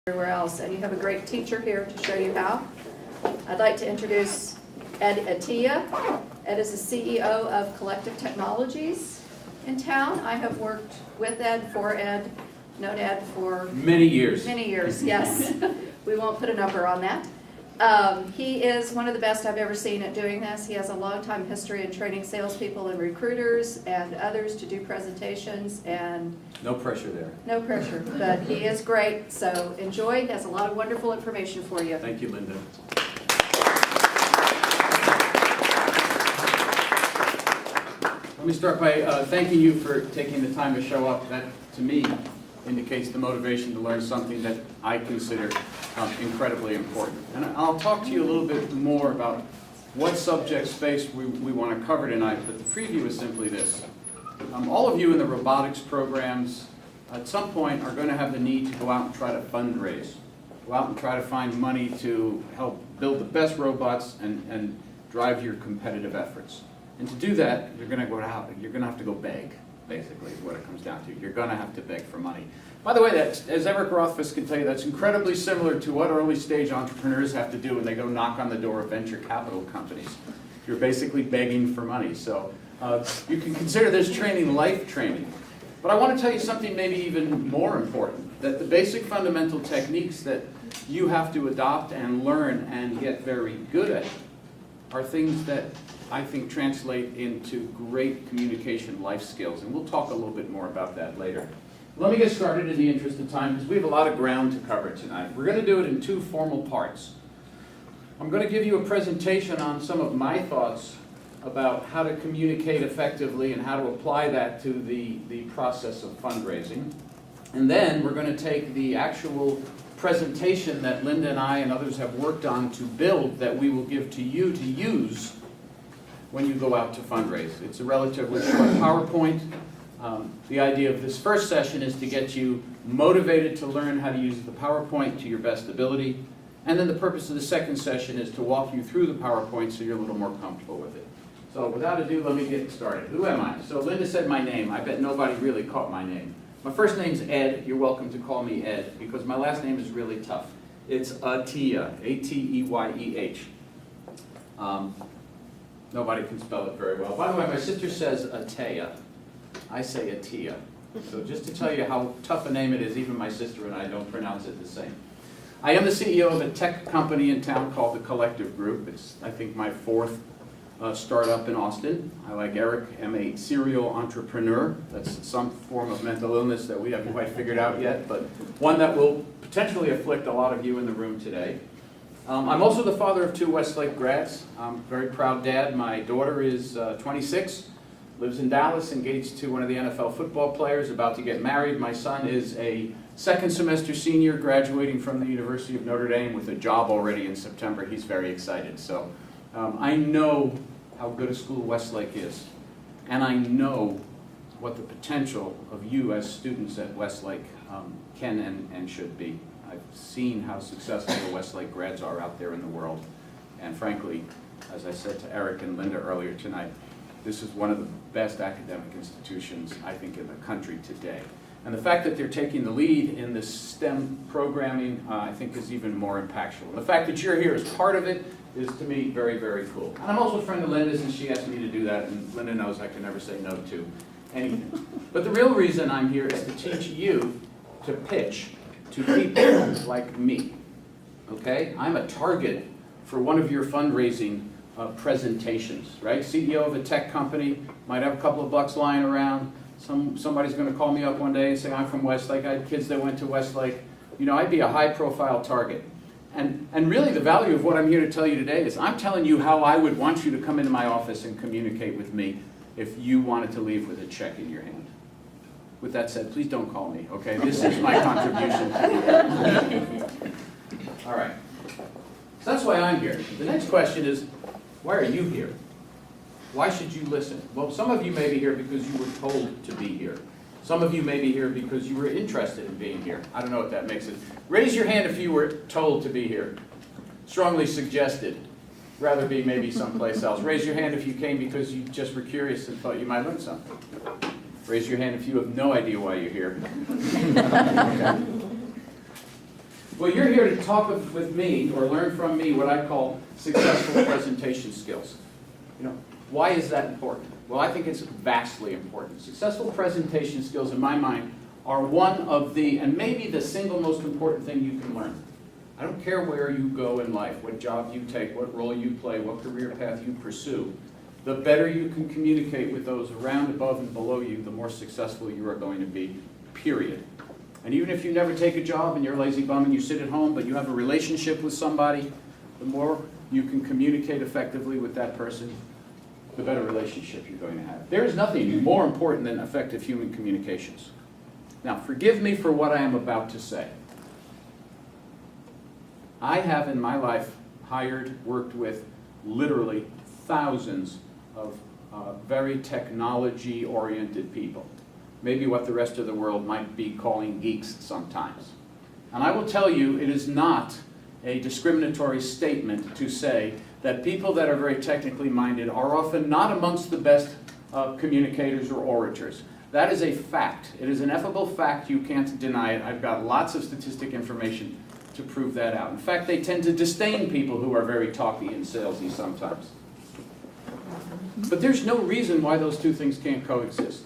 everywhere else, and you have a great teacher here to show you how. I'd like to introduce Ed Atiyah. Ed is the CEO of Collective Technologies in town. I have worked with Ed, for Ed, known Ed for many years. Many years, yes. We won't put a number on that. He is one of the best I've ever seen at doing this. He has a long time history in training salespeople and recruiters and others to do presentations, and No pressure there. no pressure, but he is great. So enjoy. He has a lot of wonderful information for you. Thank you, Linda. Let me start by thanking you for taking the time to show up. That, to me, indicates the motivation to learn something that I consider incredibly important. And I'll talk to you a little bit more about what subject space we want to cover tonight, but the preview is simply this. All of you in the robotics programs at some point are going to have the need to go out and try to fundraise. Go out and try to find money to help build the best robots and drive your competitive efforts. And to do that, you're going to have to go beg, basically, is what it comes down to. You're going to have to beg for money. By the way, that's, as Eric Rothfuss can tell you, that's incredibly similar to what early stage entrepreneurs have to do when they go knock on the door of venture capital companies. You're basically begging for money. So you can consider this training life training. But I want to tell you something maybe even more important, that the basic fundamental techniques that you have to adopt and learn and get very good at are things that I think translate into great communication life skills. And we'll talk a little bit more about that later. Let me get started in the interest of time, because we have a lot of ground to cover tonight. We're going to do it in two formal parts. I'm going to give you a presentation on some of my thoughts about how to communicate effectively and how to apply that to the process of fundraising. And then we're going to take the actual presentation that Linda and I and others have worked on to build that we will give to you to use when you go out to fundraise. It's a relatively short PowerPoint. The idea of this first session is to get you motivated to learn how to use the PowerPoint to your best ability. And then the purpose of the second session is to walk you through the PowerPoint so you're a little more comfortable with it. So without ado, let me get started. Who am I? So Linda said my name. I bet nobody really caught my name. My first name's Ed. You're welcome to call me Ed, because my last name is really tough. It's Atiyah, A-T-E-Y-E-H. Nobody can spell it very well. By the way, my sister says Atiyah. I say Atiyah. So just to tell you how tough a name it is, even my sister and I don't pronounce it the same. I am the CEO of a tech company in town called the Collective Group. It's, I think, my fourth startup in Austin. I, like Eric, am a serial entrepreneur. That's some form of mental illness that we haven't quite figured out yet, but one that will potentially afflict a lot of you in the room today. I'm also the father of two Westlake grads. I'm a very proud dad. My daughter is 26, lives in Dallas, engaged to one of the NFL football players, about to get married. My son is a second semester senior, graduating from the University of Notre Dame with a job already in September. He's very excited. So I know how good a school Westlake is, and I know what the potential of you as students at Westlake can and should be. I've seen how successful the Westlake grads are out there in the world. And frankly, as I said to Eric and Linda earlier tonight, this is one of the best academic institutions, I think, in the country today. And the fact that they're taking the lead in this STEM programming, I think, is even more impactful. And the fact that you're here as part of it is, to me, very, very cool. And I'm also a friend of Linda's, and she asked me to do that, and Linda knows I can never say no to anything. But the real reason I'm here is to teach you to pitch to people like me, okay? I'm a target for one of your fundraising presentations, right? CEO of a tech company, might have a couple of bucks lying around. Somebody's going to call me up one day and say, I'm from Westlake, I had kids that went to Westlake. You know, I'd be a high-profile target. And really the value of what I'm here to tell you today is I'm telling you how I would want you to come into my office and communicate with me if you wanted to leave with a check in your hand. With that said, please don't call me, okay? This is my contribution to you. All right. So that's why I'm here. The next question is, why are you here? Why should you listen? Well, some of you may be here because you were told to be here. Some of you may be here because you were interested in being here. I don't know what that makes it. Raise your hand if you were told to be here. Strongly suggested. Rather be maybe someplace else. Raise your hand if you came because you just were curious and thought you might learn something. Raise your hand if you have no idea why you're here. Okay. Well, you're here to talk with me or learn from me what I call successful presentation skills. You know, why is that important? Well, I think it's vastly important. Successful presentation skills, in my mind, are one of the, and maybe the single most important thing you can learn. I don't care where you go in life, what job you take, what role you play, what career path you pursue. The better you can communicate with those around, above, and below you, the more successful you are going to be, period. And even if you never take a job and you're a lazy bum and you sit at home, but you have a relationship with somebody, the more you can communicate effectively with that person, the better relationship you're going to have. There is nothing more important than effective human communications. Now, forgive me for what I am about to say. I have in my life worked with literally thousands of very technology-oriented people. Maybe what the rest of the world might be calling geeks sometimes. And I will tell you, it is not a discriminatory statement to say that people that are very technically minded are often not amongst the best communicators or orators. That is a fact. It is an ineffable fact. You can't deny it. I've got lots of statistic information to prove that out. In fact, they tend to disdain people who are very talky and salesy sometimes. But there's no reason why those two things can't coexist.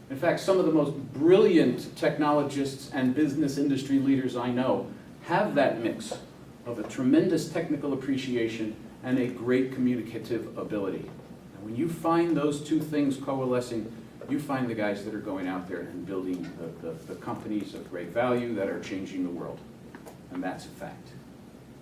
In fact, some of the most brilliant technologists and business industry leaders I know have that mix of a tremendous technical appreciation and a great communicative ability. And when you find those two things coalescing, you find the guys that are going out there and building the companies of great value that are changing the world. And that's a fact.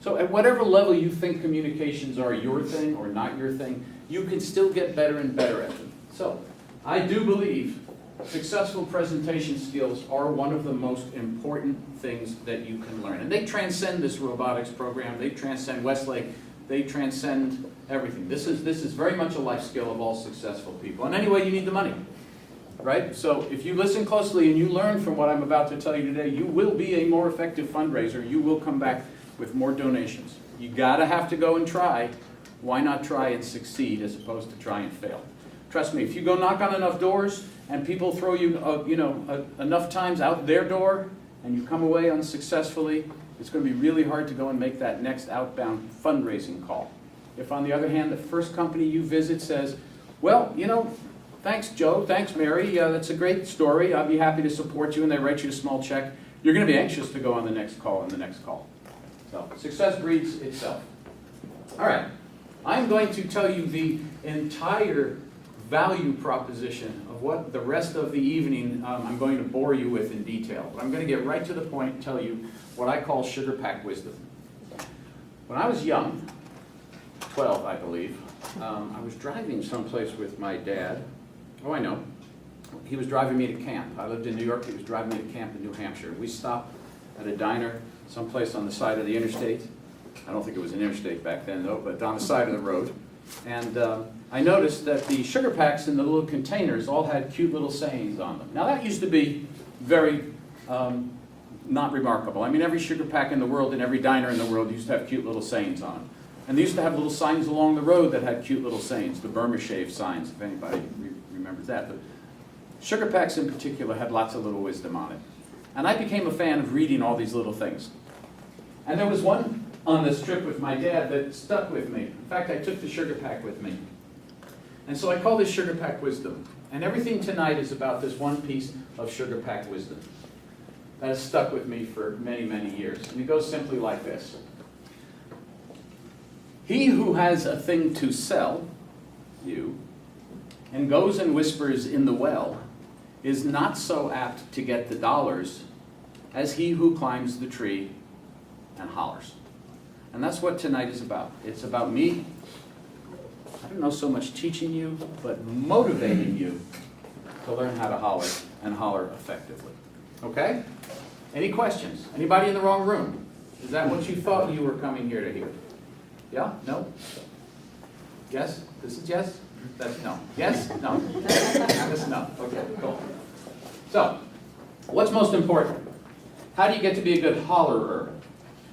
So at whatever level you think communications are your thing or not your thing, you can still get better and better at them. So I do believe successful presentation skills are one of the most important things that you can learn. And they transcend this robotics program, they transcend Westlake, they transcend everything. This is very much a life skill of all successful people. And anyway, you need the money, right? So if you listen closely and you learn from what I'm about to tell you today, you will be a more effective fundraiser. You will come back with more donations. You gotta have to go and try. Why not try and succeed as opposed to try and fail? Trust me, if you go knock on enough doors and people throw you, enough times out their door and you come away unsuccessfully, it's going to be really hard to go and make that next outbound fundraising call. If, on the other hand, the first company you visit says, well, thanks, Joe, thanks, Mary, that's a great story, I'll be happy to support you, and they write you a small check, you're going to be anxious to go on the next call and the next call. So, success breeds itself. All right, I'm going to tell you the entire value proposition of what the rest of the evening I'm going to bore you with in detail. But I'm going to get right to the point and tell you what I call sugar-packed wisdom. When I was young, 12 I believe, I was driving someplace with my dad. Oh, I know. He was driving me to camp. I lived in New York. He was driving me to camp in New Hampshire. We stopped at a diner someplace on the side of the interstate. I don't think it was an interstate back then, though, but on the side of the road. And I noticed that the sugar packs in the little containers all had cute little sayings on them. Now that used to be very not remarkable. I mean, every sugar pack in the world and every diner in the world used to have cute little sayings on them. And they used to have little signs along the road that had cute little sayings, the Burma Shave signs, if anybody remembers that. But sugar packs in particular had lots of little wisdom on it. And I became a fan of reading all these little things. And there was one on this trip with my dad that stuck with me. In fact, I took the sugar pack with me. And so I call this sugar pack wisdom. And everything tonight is about this one piece of sugar pack wisdom that has stuck with me for many, many years. And it goes simply like this. He who has a thing to sell, you, and goes and whispers in the well, is not so apt to get the dollars as he who climbs the tree and hollers. And that's what tonight is about. It's about me, I don't know so much teaching you, but motivating you to learn how to holler and holler effectively. Okay? Any questions? Anybody in the wrong room? Is that what you thought you were coming here to hear? Yeah? No? Yes? This is yes? That's no. Yes? No. That's no. Okay, cool. So, what's most important? How do you get to be a good hollerer?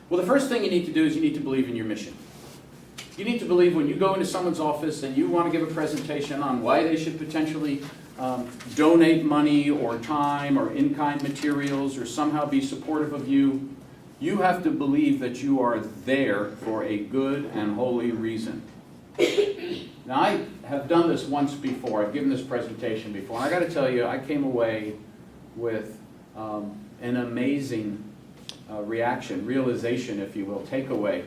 Well, the first thing you need to do is you need to believe in your mission. You need to believe when you go into someone's office and you want to give a presentation on why they should potentially donate money or time or in-kind materials or somehow be supportive of you, You have to believe that you are there for a good and holy reason. Now, I have done this once before. I've given this presentation before. And I got to tell you, I came away with an amazing realization, if you will, takeaway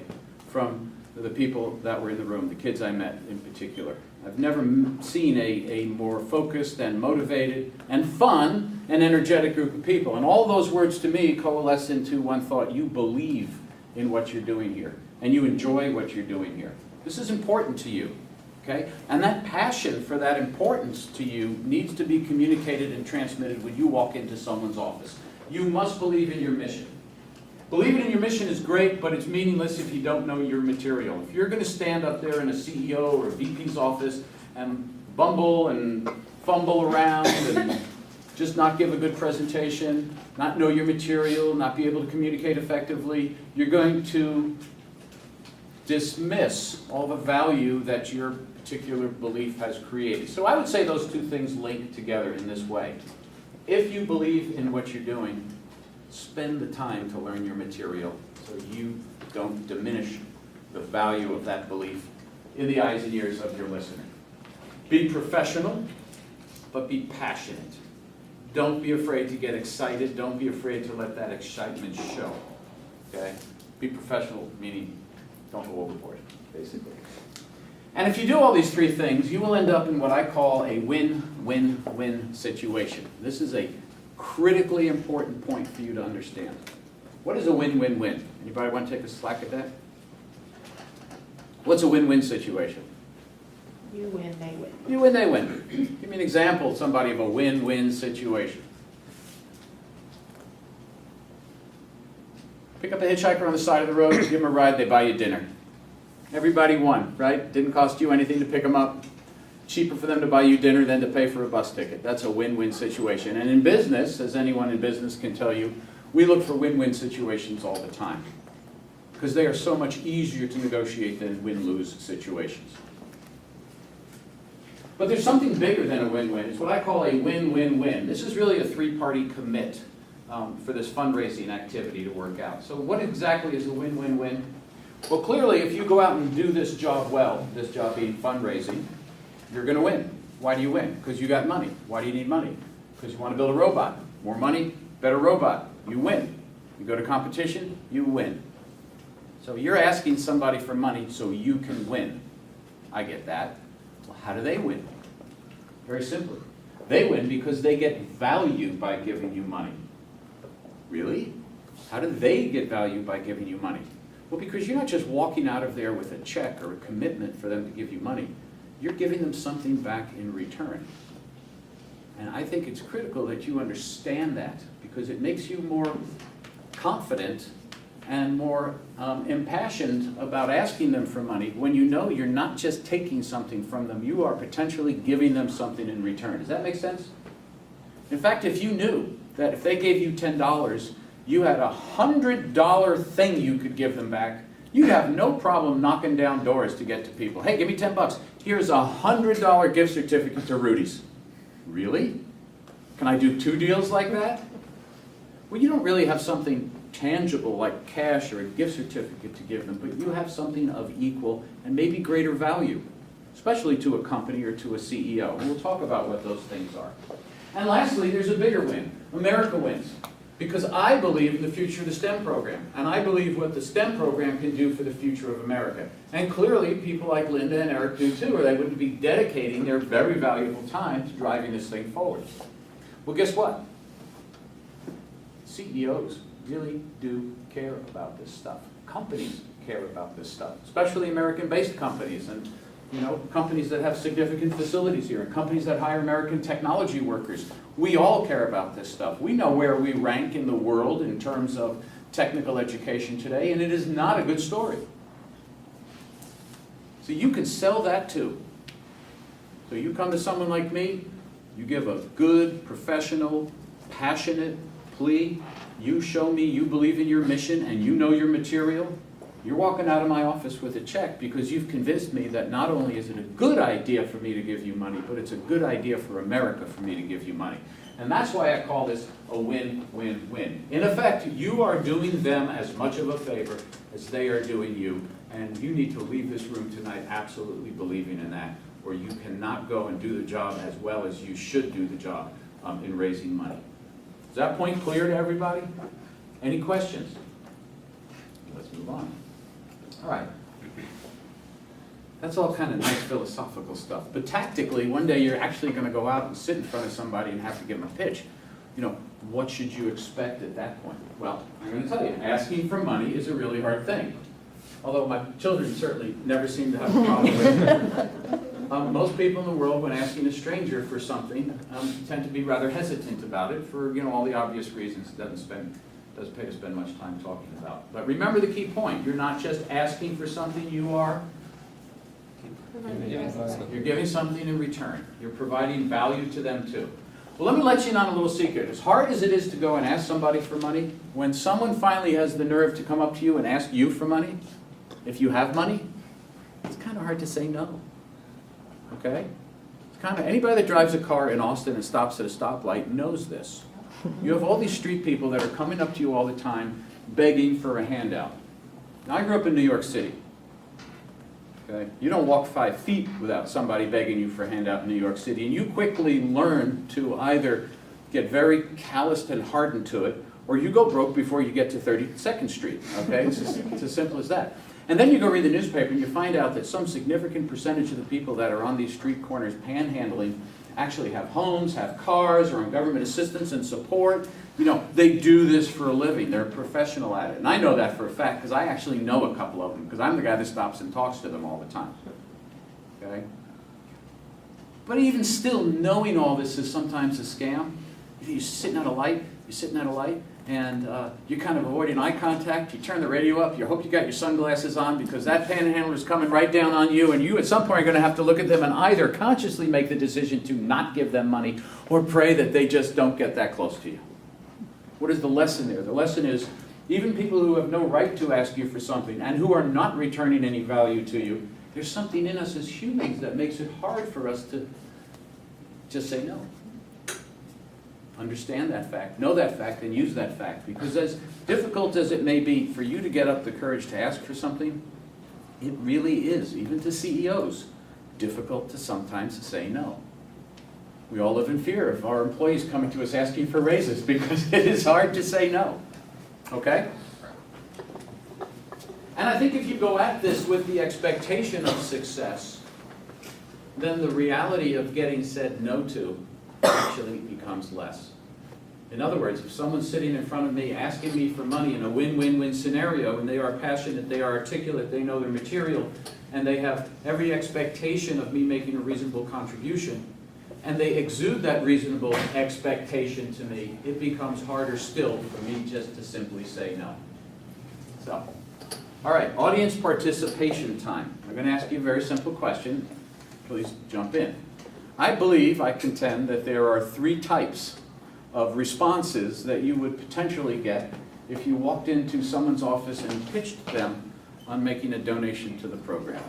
from the people that were in the room, the kids I met in particular. I've never seen a more focused and motivated and fun and energetic group of people. And all those words to me coalesce into one thought: you believe in what you're doing here, and you enjoy what you're doing here. This is important to you, okay? And that passion for that importance to you needs to be communicated and transmitted when you walk into someone's office. You must believe in your mission. Believing in your mission is great, but it's meaningless if you don't know your material. If you're going to stand up there in a CEO or a VP's office and bumble and fumble around and just not give a good presentation, not know your material, not be able to communicate effectively, you're going to dismiss all the value that your particular belief has created. So I would say those two things link together in this way. If you believe in what you're doing, spend the time to learn your material so you don't diminish the value of that belief in the eyes and ears of your listener. Be professional, but be passionate. Don't be afraid to get excited. Don't be afraid to let that excitement show. Okay? Be professional, meaning don't go overboard, basically. And if you do all these three things, you will end up in what I call a win-win-win situation. This is a critically important point for you to understand. What is a win-win-win? Anybody want to take a slack at that? What's a win-win situation? You win, they win. You win, they win. Give me an example, somebody, of a win-win situation. Pick up a hitchhiker on the side of the road, give them a ride, they buy you dinner. Everybody won, right? Didn't cost you anything to pick them up. Cheaper for them to buy you dinner than to pay for a bus ticket. That's a win-win situation. And in business, as anyone in business can tell you, we look for win-win situations all the time, because they are so much easier to negotiate than win-lose situations. But there's something bigger than a win-win. It's what I call a win-win-win. This is really a three-party commit for this fundraising activity to work out. So what exactly is a win-win-win? Well, clearly, if you go out and do this job well, this job being fundraising, you're going to win. Why do you win? Because you got money. Why do you need money? Because you want to build a robot. More money, better robot. You win. You go to competition, you win. So you're asking somebody for money so you can win. I get that. Well, how do they win? Very simply. They win because they get value by giving you money. Really? How do they get value by giving you money? Well, because you're not just walking out of there with a check or a commitment for them to give you money. You're giving them something back in return. And I think it's critical that you understand that, because it makes you more confident and more impassioned about asking them for money when you know you're not just taking something from them, you are potentially giving them something in return. Does that make sense? In fact, if you knew that if they gave you $10, you had a $100 thing you could give them back, you'd have no problem knocking down doors to get to people. Hey, give me $10. Here's a $100 gift certificate to Rudy's. Really? Can I do 2 deals like that? Well, you don't really have something tangible like cash or a gift certificate to give them, but you have something of equal and maybe greater value, especially to a company or to a CEO. And we'll talk about what those things are. And lastly, there's a bigger win. America wins. Because I believe in the future of the STEM program, and I believe what the STEM program can do for the future of America. And clearly, people like Linda and Eric do too, or they wouldn't be dedicating their very valuable time to driving this thing forward. Well, guess what? CEOs really do care about this stuff. Companies care about this stuff, especially American-based companies, and companies that have significant facilities here, and companies that hire American technology workers. We all care about this stuff. We know where we rank in the world in terms of technical education today, and it is not a good story. So you can sell that too. So you come to someone like me, you give a good, professional, passionate plea, you show me you believe in your mission and you know your material, you're walking out of my office with a check because you've convinced me that not only is it a good idea for me to give you money, but it's a good idea for America for me to give you money. And that's why I call this a win-win-win. In effect, you are doing them as much of a favor as they are doing you, and you need to leave this room tonight absolutely believing in that, or you cannot go and do the job as well as you should do the job in raising money. Is that point clear to everybody? Any questions? Let's move on. All right. That's all kind of nice philosophical stuff. But tactically, one day you're actually going to go out and sit in front of somebody and have to give them a pitch. You know, what should you expect at that point? Well, I'm going to tell you, asking for money is a really hard thing. Although my children certainly never seem to have a problem with it. Most people in the world, when asking a stranger for something, tend to be rather hesitant about it for, you know, all the obvious reasons. It doesn't pay to spend much time talking about. But remember the key point. You're not just asking for something, you are you're giving something in return. You're providing value to them too. Well, let me let you in on a little secret. As hard as it is to go and ask somebody for money, when someone finally has the nerve to come up to you and ask you for money, if you have money, it's kind of hard to say no. Okay? It's kind of, anybody that drives a car in Austin and stops at a stoplight knows this. You have all these street people that are coming up to you all the time begging for a handout. Now, I grew up in New York City. Okay? You don't walk 5 feet without somebody begging you for a handout in New York City, and you quickly learn to either get very calloused and hardened to it, or you go broke before you get to 32nd Street. Okay? It's as simple as that. And then you go read the newspaper and you find out that some significant percentage of the people that are on these street corners panhandling actually have homes, have cars, are on government assistance and support. You know, they do this for a living. They're a professional at it. And I know that for a fact because I actually know a couple of them because I'm the guy that stops and talks to them all the time. Okay? But even still, knowing all this is sometimes a scam. You're sitting at a light, and you're kind of avoiding eye contact. You turn the radio up. You hope you got your sunglasses on because that panhandler is coming right down on you, and you at some point are going to have to look at them and either consciously make the decision to not give them money or pray that they just don't get that close to you. What is the lesson there? The lesson is even people who have no right to ask you for something and who are not returning any value to you, there's something in us as humans that makes it hard for us to just say no. Understand that fact, know that fact, and use that fact. Because as difficult as it may be for you to get up the courage to ask for something, it really is, even to CEOs, difficult to sometimes say no. We all live in fear of our employees coming to us asking for raises because it is hard to say no. Okay? And I think if you go at this with the expectation of success, then the reality of getting said no to actually becomes less. In other words, if someone's sitting in front of me asking me for money in a win-win-win scenario, and they are passionate, they are articulate, they know their material, and they have every expectation of me making a reasonable contribution, and they exude that reasonable expectation to me, it becomes harder still for me just to simply say no. So, all right, audience participation time. I'm going to ask you a very simple question. Please jump in. I contend that there are 3 types of responses that you would potentially get if you walked into someone's office and pitched them on making a donation to the program.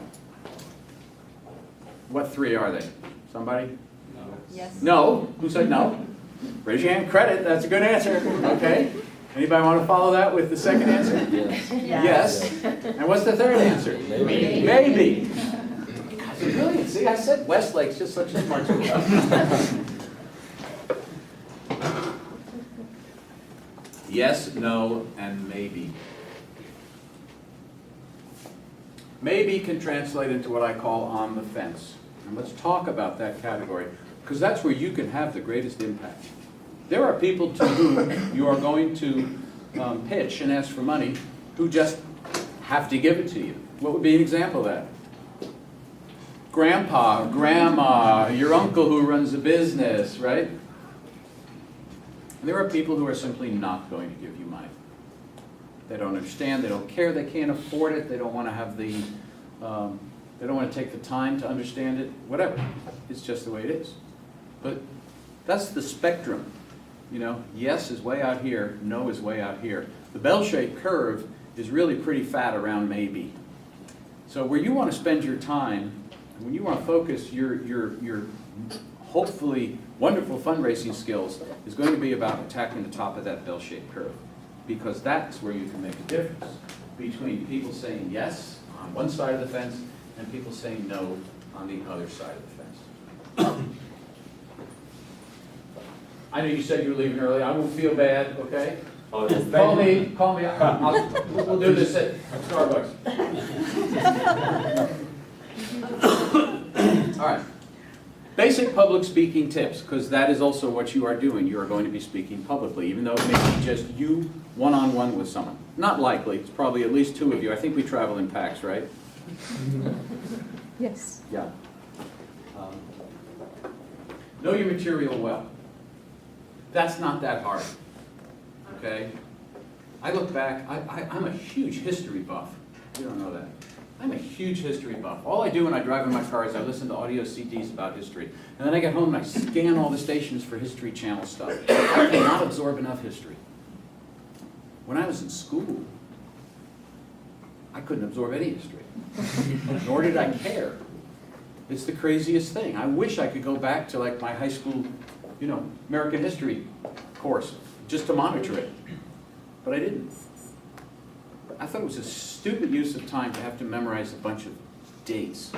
What 3 are they? Somebody? No. Yes. No? Who said no? Raise your hand, credit, that's a good answer. Okay. Anybody want to follow that with the second answer? Yes. Yes. And what's the third answer? Maybe. Maybe. Brilliant. See, I said Westlake's just such a smart school. Yes, no, and maybe. Maybe can translate into what I call on the fence. And let's talk about that category, because that's where you can have the greatest impact. There are people to whom you are going to pitch and ask for money who just have to give it to you. What would be an example of that? Grandpa, grandma, your uncle who runs a business, right? And there are people who are simply not going to give you money. They don't understand, they don't care, they can't afford it, they don't want to have the, they don't want to take the time to understand it, whatever. It's just the way it is. But that's the spectrum. You know, yes is way out here, no is way out here. The bell-shaped curve is really pretty fat around maybe. So where you want to spend your time, when you want to focus your hopefully wonderful fundraising skills is going to be about attacking the top of that bell-shaped curve, because that's where you can make a difference between people saying yes on one side of the fence and people saying no on the other side of the fence. I know you said you were leaving early. I won't feel bad, okay? Oh, Call me. We'll do this at Starbucks. All right. Basic public speaking tips, because that is also what you are doing. You are going to be speaking publicly, even though it may be just you one-on-one with someone. Not likely. It's probably at least two of you. I think we travel in packs, right? Yes. Yeah. Know your material well. That's not that hard. Okay? I look back, I'm a huge history buff. You don't know that. I'm a huge history buff. All I do when I drive in my car is I listen to audio CDs about history. And then I get home and I scan all the stations for History Channel stuff. I cannot absorb enough history. When I was in school, I couldn't absorb any history. Nor did I care. It's the craziest thing. I wish I could go back to like my high school, American history course just to monitor it. But I didn't. I thought it was a stupid use of time to have to memorize a bunch of dates.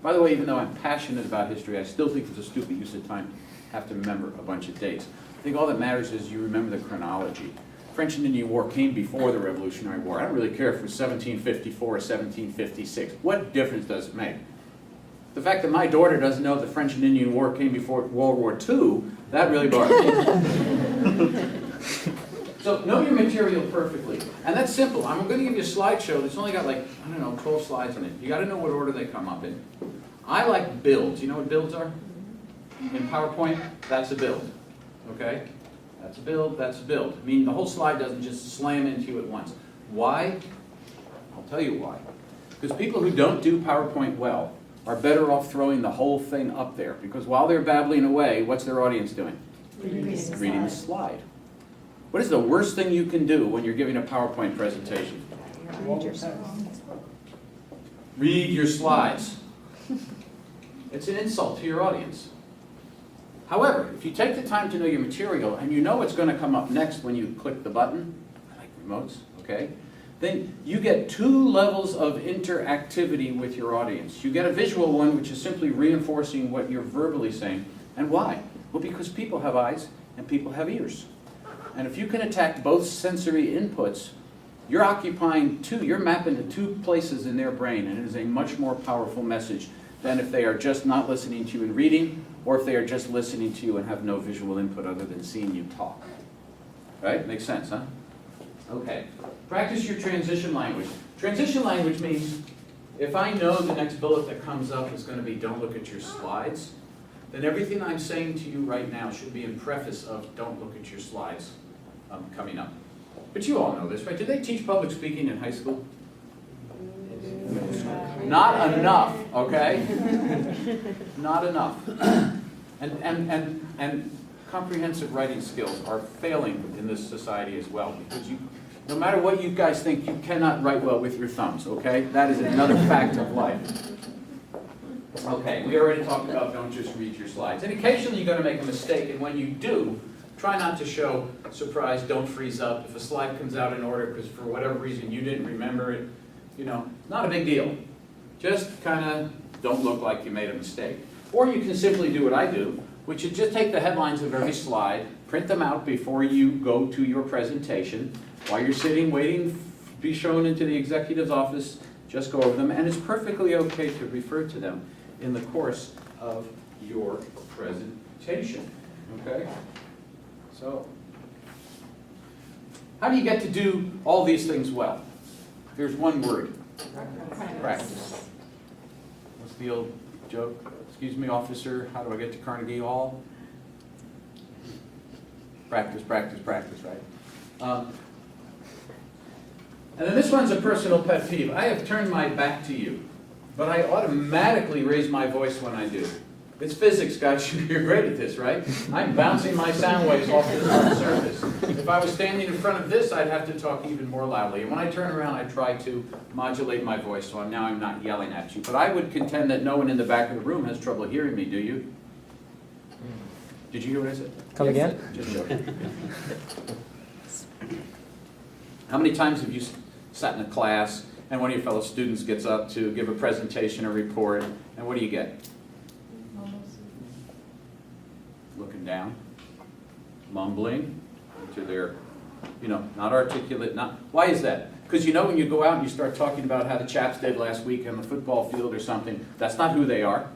By the way, even though I'm passionate about history, I still think it's a stupid use of time to have to remember a bunch of dates. I think all that matters is you remember the chronology. French and Indian War came before the Revolutionary War. I don't really care if it was 1754 or 1756. What difference does it make? The fact that my daughter doesn't know the French and Indian War came before World War II, that really bothers me. So know your material perfectly. And that's simple. I'm going to give you a slideshow that's only got 12 slides in it. You got to know what order they come up in. I like builds. You know what builds are? In PowerPoint, that's a build. Okay? That's a build, that's a build. Meaning the whole slide doesn't just slam into you at once. Why? I'll tell you why. Because people who don't do PowerPoint well are better off throwing the whole thing up there. Because while they're babbling away, what's their audience doing? Reading the slide. What is the worst thing you can do when you're giving a PowerPoint presentation? Read your slides. It's an insult to your audience. However, if you take the time to know your material and you know what's going to come up next when you click the button, I like remotes, okay? Then you get two levels of interactivity with your audience. You get a visual one, which is simply reinforcing what you're verbally saying. And why? Well, because people have eyes and people have ears. And if you can attack both sensory inputs, you're mapping to two places in their brain, and it is a much more powerful message than if they are just not listening to you and reading, or if they are just listening to you and have no visual input other than seeing you talk. Right? Makes sense, huh? Okay. Practice your transition language. Transition language means if I know the next bullet that comes up is going to be don't look at your slides, then everything I'm saying to you right now should be in preface of don't look at your slides coming up. But you all know this, right? Did they teach public speaking in high school? Not enough, okay? Not enough. And comprehensive writing skills are failing in this society as well, because no matter what you guys think, you cannot write well with your thumbs, okay? That is another fact of life. Okay, we already talked about don't just read your slides. And occasionally you're going to make a mistake, and when you do, try not to show surprise, don't freeze up. If a slide comes out in order because for whatever reason you didn't remember it, not a big deal. Just kind of don't look like you made a mistake. Or you can simply do what I do, which is just take the headlines of every slide, print them out before you go to your presentation. While you're sitting waiting to be shown into the executive's office, just go over them, and it's perfectly okay to refer to them in the course of your presentation. Okay? So, how do you get to do all these things well? There's one word. Practice. What's the old joke? Excuse me, officer, how do I get to Carnegie Hall? Practice, practice, practice, right? And then this one's a personal pet peeve. I have turned my back to you, but I automatically raise my voice when I do. It's physics, guys. You're great at this, right? I'm bouncing my sound waves off this surface. If I was standing in front of this, I'd have to talk even more loudly. And when I turn around, I try to modulate my voice, so now I'm not yelling at you. But I would contend that no one in the back of the room has trouble hearing me, do you? Did you hear what I said? Come again? Just joking. How many times have you sat in a class and one of your fellow students gets up to give a presentation or report, and what do you get? Looking down, mumbling into their, not articulate, why is that? Because when you go out and you start talking about how the chaps did last week on the football field or something, that's not who they are.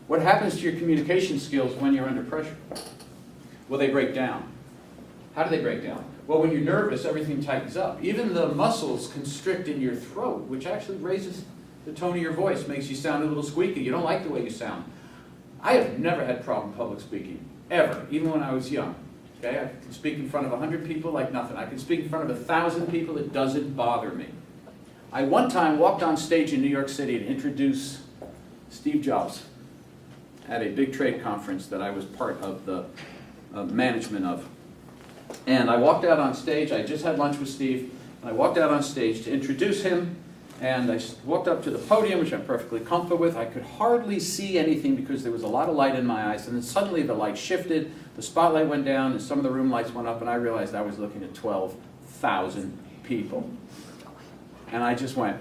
What happens to your communication skills when you're under pressure? Well, they break down. How do they break down? Well, when you're nervous, everything tightens up. Even the muscles constrict in your throat, which actually raises the tone of your voice, makes you sound a little squeaky. You don't like the way you sound. I have never had problem public speaking, ever, even when I was young. Okay, I can speak in front of 100 people like nothing. I can speak in front of 1,000 people. It doesn't bother me. I one time walked on stage in New York City to introduce Steve Jobs at a big trade conference that I was part of the management of. And I walked out on stage. I just had lunch with Steve, and I walked out on stage to introduce him. And I walked up to the podium, which I'm perfectly comfortable with. I could hardly see anything because there was a lot of light in my eyes. And then suddenly the light shifted, the spotlight went down, and some of the room lights went up, and I realized I was looking at 12,000 people. And I just went,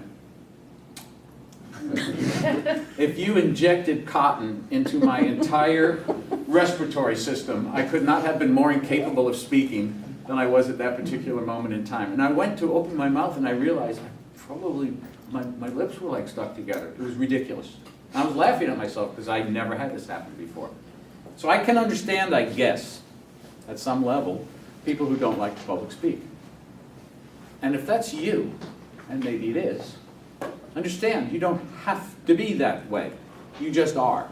if you injected cotton into my entire respiratory system, I could not have been more incapable of speaking than I was at that particular moment in time. And I went to open my mouth, and I realized probably my lips were like stuck together. It was ridiculous. I was laughing at myself because I never had this happen before. So I can understand, I guess, at some level, people who don't like to public speak. And if that's you, and maybe it is, understand, you don't have to be that way. You just are.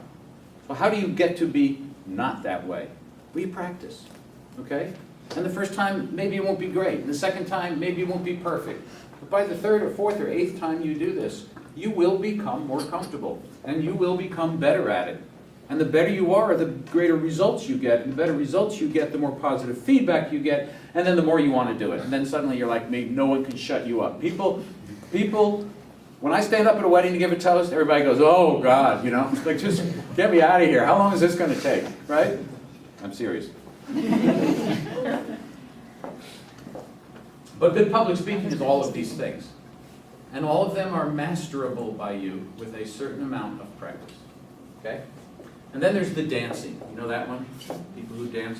So how do you get to be not that way? Well, you practice, okay? And the first time, maybe it won't be great. And the second time, maybe it won't be perfect. But by the third or fourth or eighth time you do this, you will become more comfortable, and you will become better at it. And the better you are, the greater results you get. And the better results you get, the more positive feedback you get, and then the more you want to do it. And then suddenly you're like me, no one can shut you up. People, when I stand up at a wedding to give a toast, everybody goes, oh God, like just get me out of here. How long is this going to take, right? I'm serious. But good public speaking is all of these things. And all of them are masterable by you with a certain amount of practice. Okay? And then there's the dancing. You know that one? People who dance.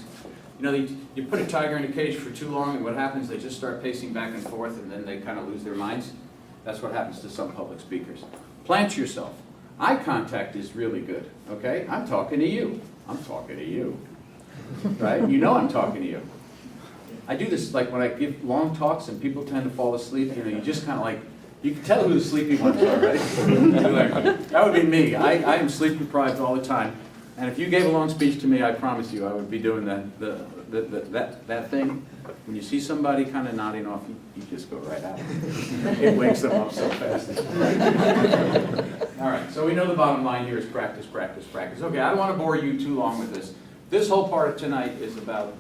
You put a tiger in a cage for too long, and what happens? They just start pacing back and forth, and then they kind of lose their minds. That's what happens to some public speakers. Plant yourself. Eye contact is really good. Okay? I'm talking to you. I'm talking to you. Right? You know I'm talking to you. I do this like when I give long talks and people tend to fall asleep, you just kind of like, you can tell who the sleepy ones are, right? That would be me. I am sleep deprived all the time. And if you gave a long speech to me, I promise you I would be doing that thing. When you see somebody kind of nodding off, you just go right out. It wakes them up so fast. All right, so we know the bottom line here is practice, practice, practice. Okay, I don't want to bore you too long with this. This whole part of tonight is about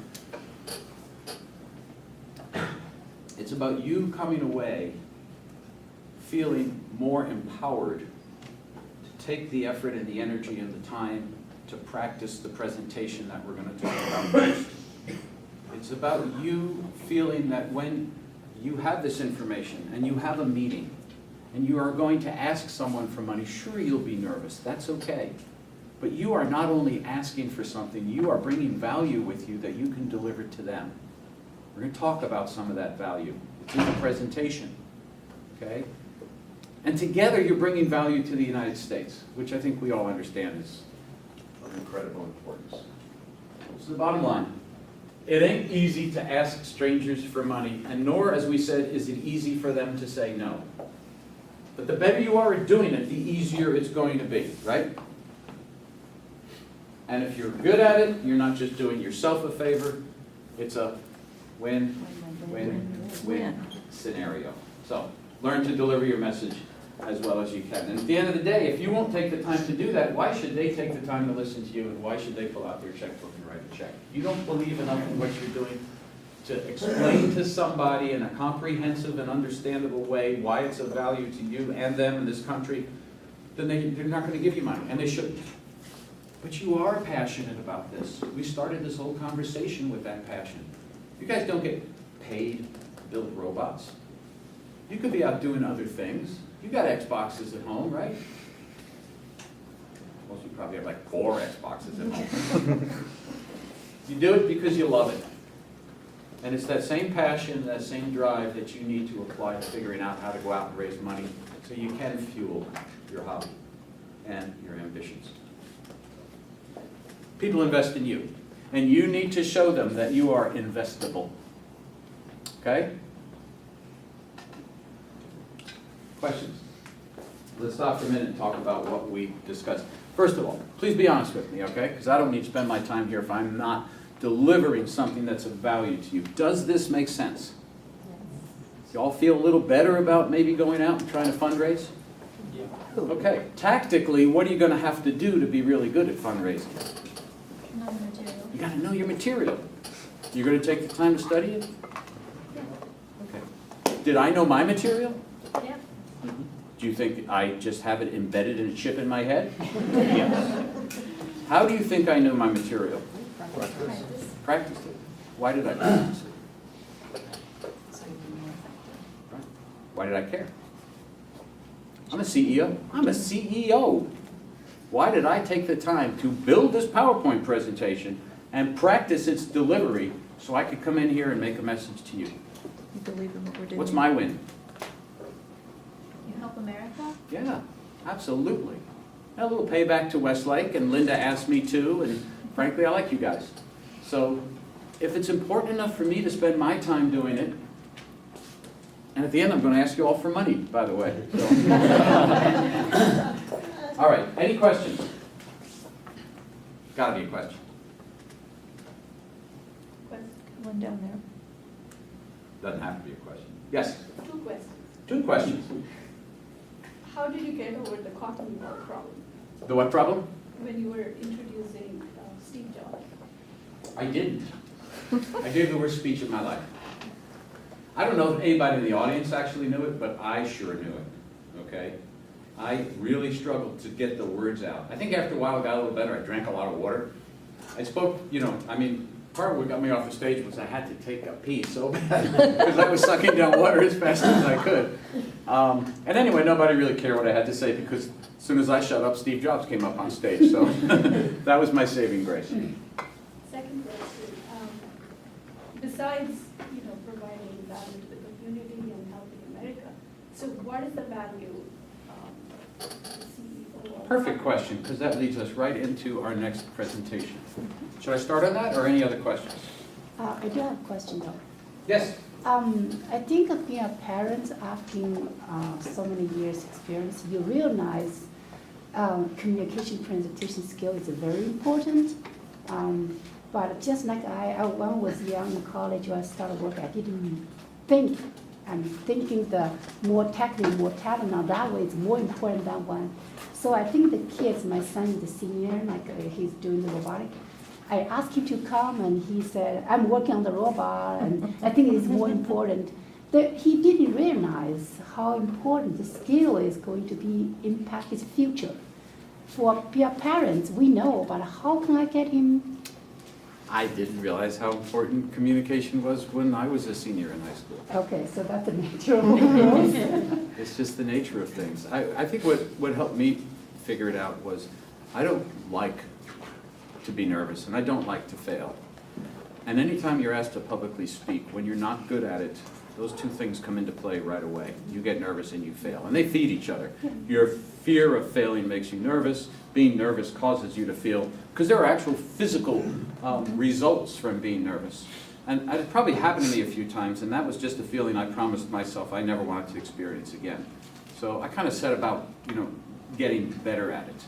you coming away feeling more empowered to take the effort and the energy and the time to practice the presentation that we're going to talk about next. It's about you feeling that when you have this information and you have a meeting and you are going to ask someone for money, sure, you'll be nervous. That's okay. But you are not only asking for something, you are bringing value with you that you can deliver to them. We're going to talk about some of that value. It's in the presentation, okay? And together you're bringing value to the United States, which I think we all understand is of incredible importance. So the bottom line, it ain't easy to ask strangers for money, and nor, as we said, is it easy for them to say no. But the better you are at doing it, the easier it's going to be, right? And if you're good at it, you're not just doing yourself a favor, it's a win-win-win scenario. So, learn to deliver your message as well as you can. And at the end of the day, if you won't take the time to do that, why should they take the time to listen to you, and why should they pull out their checkbook and write a check? You don't believe enough in what you're doing to explain to somebody in a comprehensive and understandable way why it's of value to you and them in this country, then they're not going to give you money, and they shouldn't. But you are passionate about this. We started this whole conversation with that passion. You guys don't get paid to build robots. You could be out doing other things. You got Xboxes at home, right? Most of you probably have like 4 Xboxes at home. You do it because you love it. And it's that same passion, that same drive that you need to apply to figuring out how to go out and raise money so you can fuel your hobby and your ambitions. People invest in you, and you need to show them that you are investable. Okay? Questions? Let's stop for a minute and talk about what we discussed. First of all, please be honest with me, okay? Because I don't need to spend my time here if I'm not delivering something that's of value to you. Does this make sense? You all feel a little better about maybe going out and trying to fundraise? Yeah. Okay. Tactically, what are you going to have to do to be really good at fundraising? Know the material. You got to know your material. You're going to take the time to study it? Yeah. Okay. Did I know my material? Yeah. Do you think I just have it embedded in a chip in my head? Yes. How do you think I knew my material? Practice. Practiced it. Why did I practice it? Right. Why did I care? I'm a CEO. I'm a CEO. Why did I take the time to build this PowerPoint presentation and practice its delivery so I could come in here and make a message to you? You believe in what we're doing. What's my win? You help America? Yeah, absolutely. And a little payback to Westlake, and Linda asked me to, and frankly, I like you guys. So if it's important enough for me to spend my time doing it, and at the end I'm going to ask you all for money, by the way. So. All right, any questions? Gotta be a question. One down there. Doesn't have to be a question. Yes, 2 questions. 2 questions. How did you get over the cotton ball problem The what problem? when you were introducing Steve Jobs? I didn't. I gave the worst speech of my life. I don't know if anybody in the audience actually knew it, but I sure knew it, okay? I really struggled to get the words out. I think after a while it got a little better. I drank a lot of water. I spoke, part of what got me off the stage was I had to take a pee so bad because I was sucking down water as fast as I could. And anyway, nobody really cared what I had to say because as soon as I shut up, Steve Jobs came up on stage. So that was my saving grace. Second question, besides providing value to the community and helping America, so what is the value the CEO or Perfect question, because that leads us right into our next presentation. Should I start on that or any other questions? I do have a question though. Yes. I think being a parent after so many years experience, you realize communication presentation skill is very important. But just like when I was young in college, when I started work, I didn't think. I'm thinking the more technical, more talent now that way is more important than one. So I think the kids, my son is a senior, he's doing the robotic. I asked him to come and he said, I'm working on the robot and I think it's more important. He didn't realize how important the skill is going to be impact his future. For parents, we know, but how can I get him? I didn't realize how important communication was when I was a senior in high school. Okay, so that's the nature of things. It's just the nature of things. I think what helped me figure it out was I don't like to be nervous and I don't like to fail. And anytime you're asked to publicly speak, when you're not good at it, those 2 things come into play right away. You get nervous and you fail, and they feed each other. Your fear of failing makes you nervous. Being nervous causes you to feel, because there are actual physical results from being nervous. And it probably happened to me a few times, and that was just a feeling I promised myself I never wanted to experience again. So I kind of set about, getting better at it.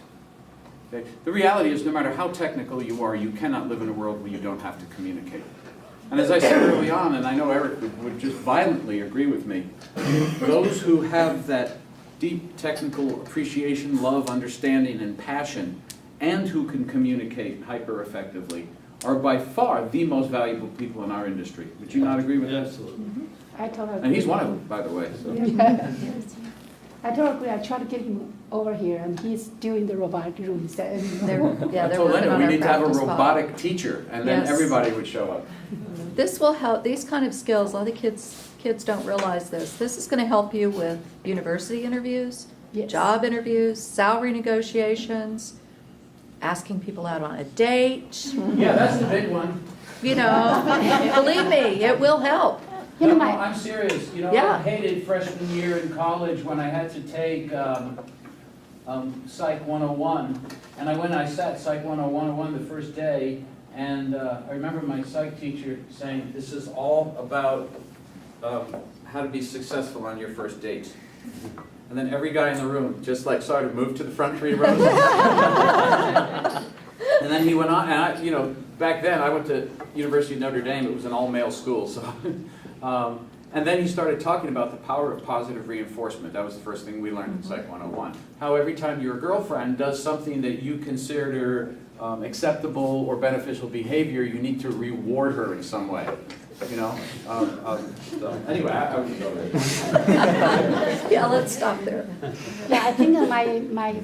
Okay? The reality is, no matter how technical you are, you cannot live in a world where you don't have to communicate. And as I said early on, and I know Eric would just violently agree with me, those who have that deep technical appreciation, love, understanding, and passion, and who can communicate hyper-effectively, are by far the most valuable people in our industry. Would you not agree with that? Absolutely. I totally And he's agree. one of them, by the way. So. I totally agree. I tried to get him over here, and he's doing the robotic room instead. They're, yeah, I they're told working Linda, on we our need to have a practice pod. robotic teacher, and then Yes. everybody would show up. This will help, these kind of skills, a lot of kids don't realize this. This is gonna help you with university interviews, Yes. job interviews, salary negotiations, asking people out on a date, Yeah, that's the big one. you know, believe me, it will help. You know, No, my, I'm serious. You know, Yeah. I hated freshman year in college when I had to take Psych 101. And I sat Psych 101 the first day, and I remember my psych teacher saying, this is all about how to be successful on your first date. And then every guy in the room just like sort of moved to the front 3 rows. And then he went on, and I, you know, back then I went to University of Notre Dame. It was an all-male school, so. And then he started talking about the power of positive reinforcement. That was the first thing we learned in Psych 101. How every time your girlfriend does something that you consider acceptable or beneficial behavior, you need to reward her in some way. You know. So anyway, I would go there. Yeah, let's stop there. yeah, I think my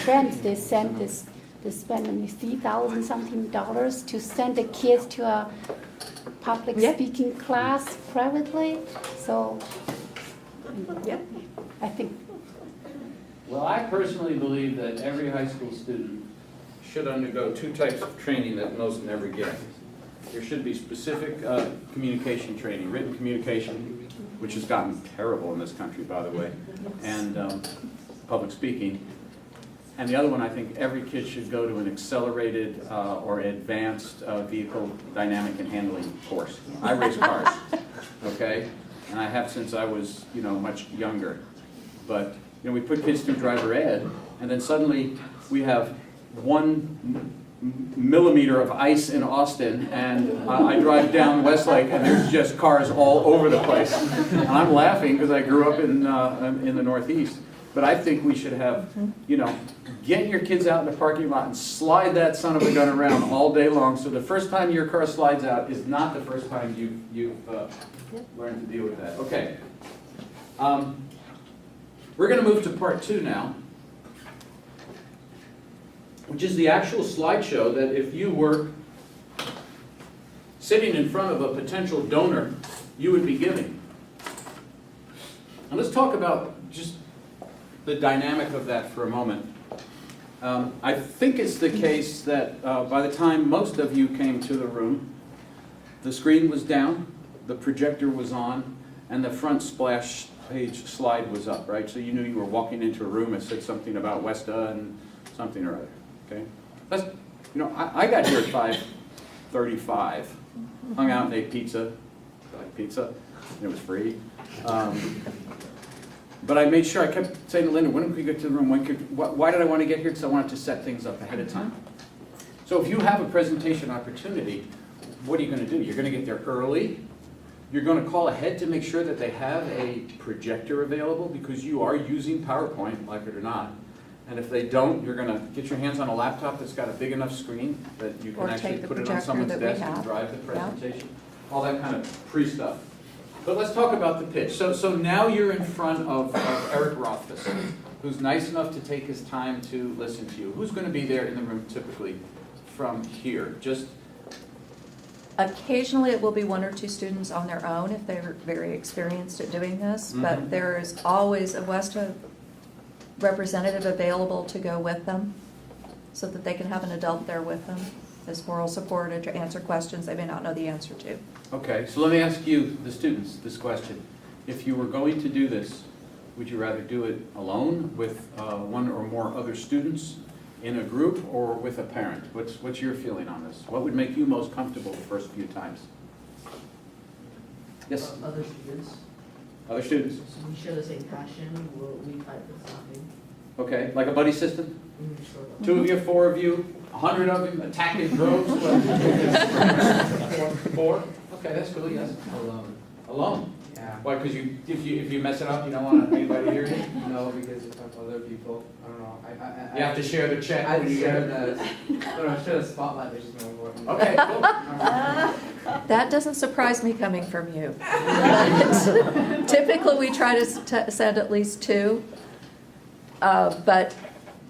friends, they sent this, they spent $3,000 something to send the kids to a public Yeah. speaking class privately. So Yep. I think, Well, I personally believe that every high school student should undergo 2 types of training that most never get. There should be specific communication training, written communication, which has gotten terrible in this country, by the way, and public speaking. And the other one, I think every kid should go to an accelerated or advanced vehicle dynamic and handling course. I race cars, okay? And I have since I was, you know, much younger. But, you know, we put kids through driver ed, and then suddenly we have 1 millimeter of ice in Austin, and I drive down Westlake, and there's just cars all over the place. And I'm laughing because I grew up in the Northeast. But I think we should have, you know, get your kids out in the parking lot and slide that son of a gun around all day long. So the first time your car slides out is not the first time you've learned to deal with that. Okay. We're going to move to part 2 now, which is the actual slideshow that if you were sitting in front of a potential donor, you would be giving. And let's talk about just the dynamic of that for a moment. I think it's the case that by the time most of you came to the room, the screen was down, the projector was on, and the front splash page slide was up, right? So you knew you were walking into a room that said something about WESTA and something or other, okay? That's, you know, I got here at 5:35, hung out and ate pizza, I like pizza, and it was free. But I made sure, I kept saying to Linda, when could we get to the room? Why did I want to get here? Because I wanted to set things up ahead of time. So if you have a presentation opportunity, what are you going to do? You're going to get there early. You're going to call ahead to make sure that they have a projector available because you are using PowerPoint, like it or not. And if they don't, you're going to get your hands on a laptop that's got a big enough screen that you can Or actually take the put it on projector someone's that we desk and have. drive the Yeah. presentation. All that kind of pre-stuff. But let's talk about the pitch. So now you're in front of Eric Rothfuss, who's nice enough to take his time to listen to you. Who's going to be there in the room typically from here? Just Occasionally, it will be 1 or 2 students on their own if they're very experienced at doing this, but Mhm. there is always a WESTA representative available to go with them so that they can have an adult there with them as moral support and to answer questions they may not know the answer to. okay, so let me ask you, the students, this question. If you were going to do this, would you rather do it alone with 1 or more other students in a group or with a parent? What's your feeling on this? What would make you most comfortable the first few times? Yes, Other students, other students? so we share the same passion, we fight for something. Okay, like a buddy system? Sort of. 2 of you, 4 of you, 100 of them attacking droves? Four? Okay, that's cool, yes. Alone. Alone? Yeah. Why, because if you mess it up, you don't want anybody to hear you? No, because if other people, I don't know, You have to share the check I when you share get it. share the spotlight, which is more important. Okay, cool. That doesn't surprise me coming from you. Typically, we try to send at least 2. But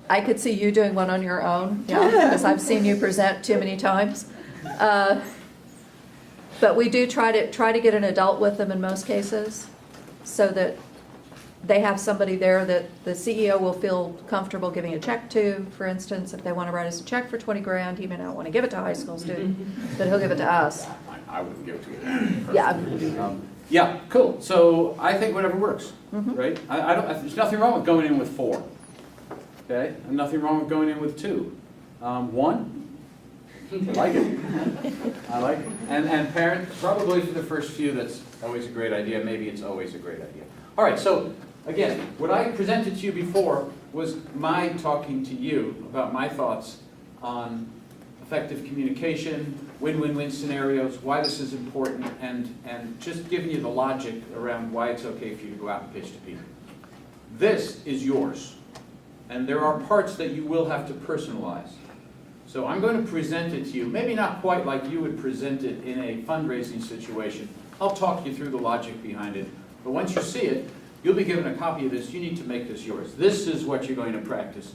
I could see you doing one on your own, yeah, because I've seen you present too many times. But we do try to get an adult with them in most cases, so that they have somebody there that the CEO will feel comfortable giving a check to. For instance, if they want to write us a check for 20 grand, he may not want to give it to a high school student, but he'll give it to us. I wouldn't give it to you. Yeah. Yeah, cool. So I think whatever works, Mhm. right? I don't, there's nothing wrong with going in with 4, okay? And nothing wrong with going in with 2. 1, I like it. I like it. And parents, probably for the first few, that's always a great idea. Maybe it's always a great idea. All right, so again, what I presented to you before was my talking to you about my thoughts on effective communication, win-win-win scenarios, why this is important, and just giving you the logic around why it's okay for you to go out and pitch to people. This is yours, and there are parts that you will have to personalize. So I'm going to present it to you, maybe not quite like you would present it in a fundraising situation. I'll talk you through the logic behind it, but once you see it, you'll be given a copy of this. You need to make this yours. This is what you're going to practice.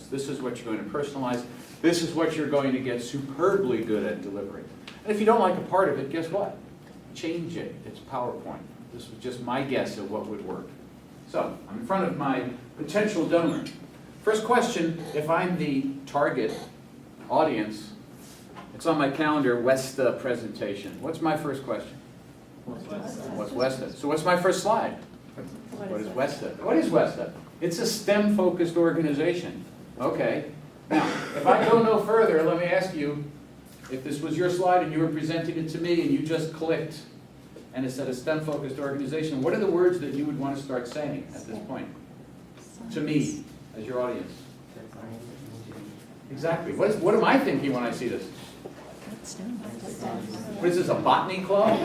This is what you're going to personalize. This is what you're going to get superbly good at delivering. And if you don't like a part of it, guess what? Change it. It's PowerPoint. This was just my guess at what would work. So I'm in front of my potential donor. First question, if I'm the target audience, it's on my calendar, WESTA presentation. What's my first question? What's WESTA? So what's my first slide? What is WESTA? What is WESTA? It's a STEM-focused organization. Okay. Now, if I go no further, let me ask you, if this was your slide and you were presenting it to me and you just clicked and it said a STEM-focused organization, what are the words that you would want to start saying at this point? To me, as your audience. Exactly. What am I thinking when I see this? What is this, a botany club?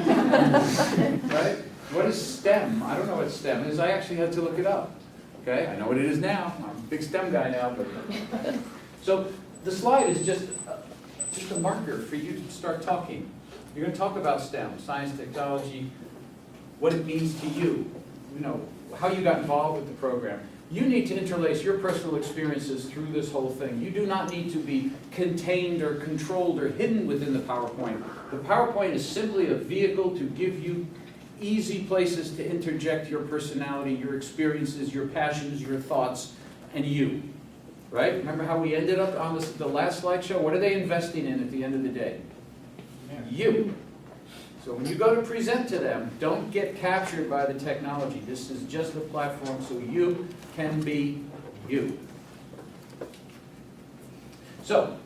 Right? What is STEM? I don't know what STEM is. I actually had to look it up. Okay, I know what it is now. I'm a big STEM guy now. But so the slide is just a marker for you to start talking. You're going to talk about STEM, science, technology, what it means to you, you know, how you got involved with the program. You need to interlace your personal experiences through this whole thing. You do not need to be contained or controlled or hidden within the PowerPoint. The PowerPoint is simply a vehicle to give you easy places to interject your personality, your experiences, your passions, your thoughts, and you. Right? Remember how we ended up on the last slideshow? What are they investing in at the end of the day? You. So when you go to present to them, don't get captured by the technology. This is just a platform so you can be you. So,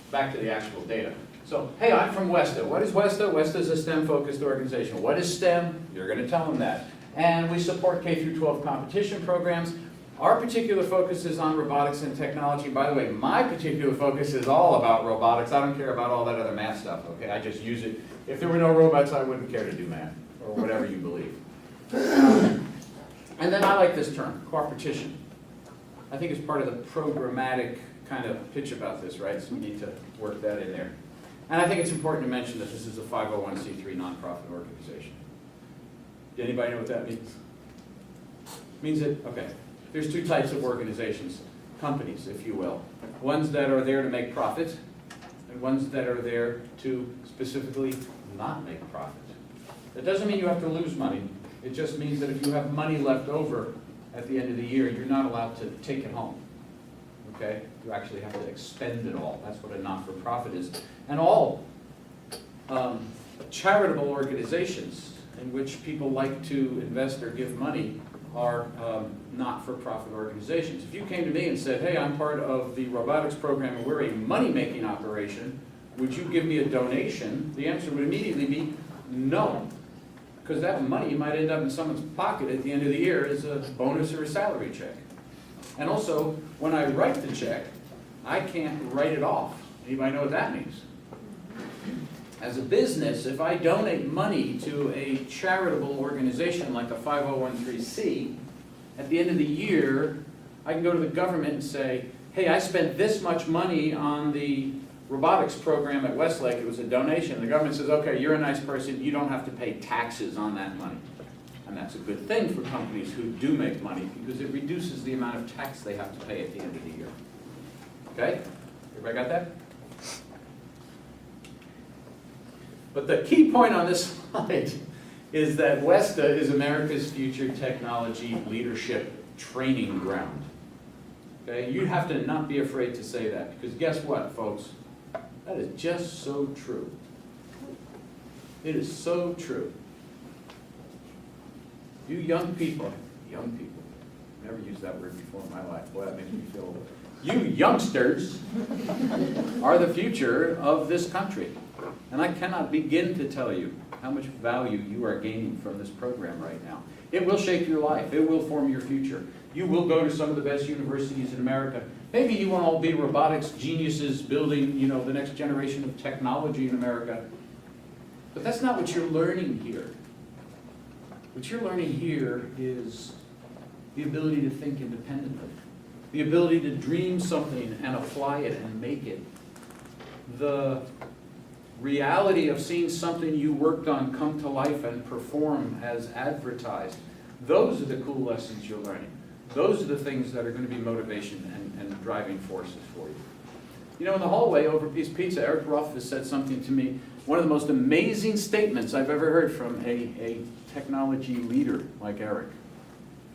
back to the actual data. So, hey, I'm from WESTA. What is WESTA? WESTA is a STEM-focused organization. What is STEM? You're going to tell them that. And we support K-12 competition programs. Our particular focus is on robotics and technology. By the way, my particular focus is all about robotics. I don't care about all that other math stuff, okay? I just use it. If there were no robots, I wouldn't care to do math, or whatever you believe. And then I like this term, cooperation. I think it's part of the programmatic kind of pitch about this, right? So we need to work that in there. And I think it's important to mention that this is a 501c3 nonprofit organization. Did anybody know what that means? It means that, okay, there's 2 types of organizations, companies, if you will. Ones that are there to make profit, and ones that are there to specifically not make profit. That doesn't mean you have to lose money. It just means that if you have money left over at the end of the year, you're not allowed to take it home. Okay? You actually have to expend it all. That's what a not-for-profit is. And all charitable organizations in which people like to invest or give money are not-for-profit organizations. If you came to me and said, hey, I'm part of the robotics program and we're a money-making operation, would you give me a donation? The answer would immediately be no, because that money might end up in someone's pocket at the end of the year as a bonus or a salary check. And also, when I write the check, I can't write it off. Anybody know what that means? As a business, if I donate money to a charitable organization like a 501c, at the end of the year, I can go to the government and say, hey, I spent this much money on the robotics program at Westlake. It was a donation. The government says, okay, you're a nice person. You don't have to pay taxes on that money. And that's a good thing for companies who do make money because it reduces the amount of tax they have to pay at the end of the year. Okay? Everybody got that? But the key point on this slide is that WESTA is America's future technology leadership training ground. Okay? You have to not be afraid to say that, because guess what, folks? That is just so true. It is so true. You young people, never used that word before in my life, boy, that makes me feel old. You youngsters are the future of this country. And I cannot begin to tell you how much value you are gaining from this program right now. It will shape your life. It will form your future. You will go to some of the best universities in America. Maybe you won't all be robotics geniuses building, the next generation of technology in America. But that's not what you're learning here. What you're learning here is the ability to think independently, the ability to dream something and apply it and make it, the reality of seeing something you worked on come to life and perform as advertised. Those are the cool lessons you're learning. Those are the things that are going to be motivation and driving forces for you. In the hallway over a piece of pizza, Eric Ruff has said something to me, one of the most amazing statements I've ever heard from a technology leader like Eric.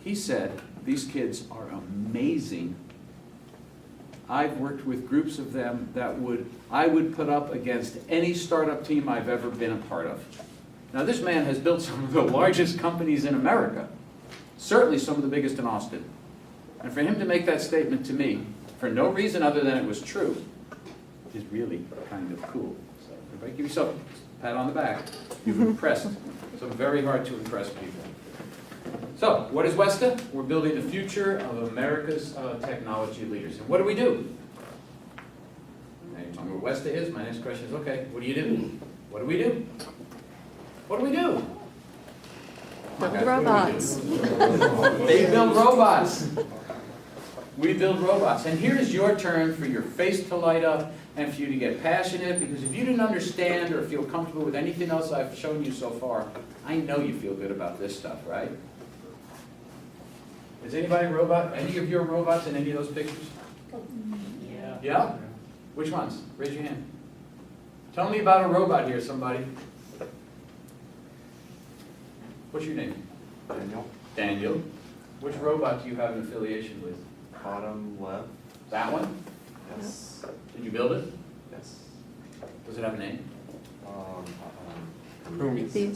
He said, these kids are amazing. I've worked with groups of them that I would put up against any startup team I've ever been a part of. Now this man has built some of the largest companies in America, certainly some of the biggest in Austin. And for him to make that statement to me, for no reason other than it was true, is really kind of cool. So everybody give yourself a pat on the back. You've impressed some very hard to impress people. So, what is WESTA? We're building the future of America's technology leaders. And what do we do? Now you're talking about what WESTA is. My next question is, okay, what do you do? What do we do? What do we do? Build Okay, what robots. do we do? They build robots. We build robots. And here's your turn for your face to light up and for you to get passionate, because if you didn't understand or feel comfortable with anything else I've shown you so far, I know you feel good about this stuff, right? Is anybody a robot? Any of your robots in any of those pictures? Yeah. Yeah? Which ones? Raise your hand. Tell me about a robot here, somebody. What's your name? Daniel, Daniel. Which robot do you have an affiliation with? bottom left. That one? Yes. Did you build it? Yes. Does it have a name? Hermes.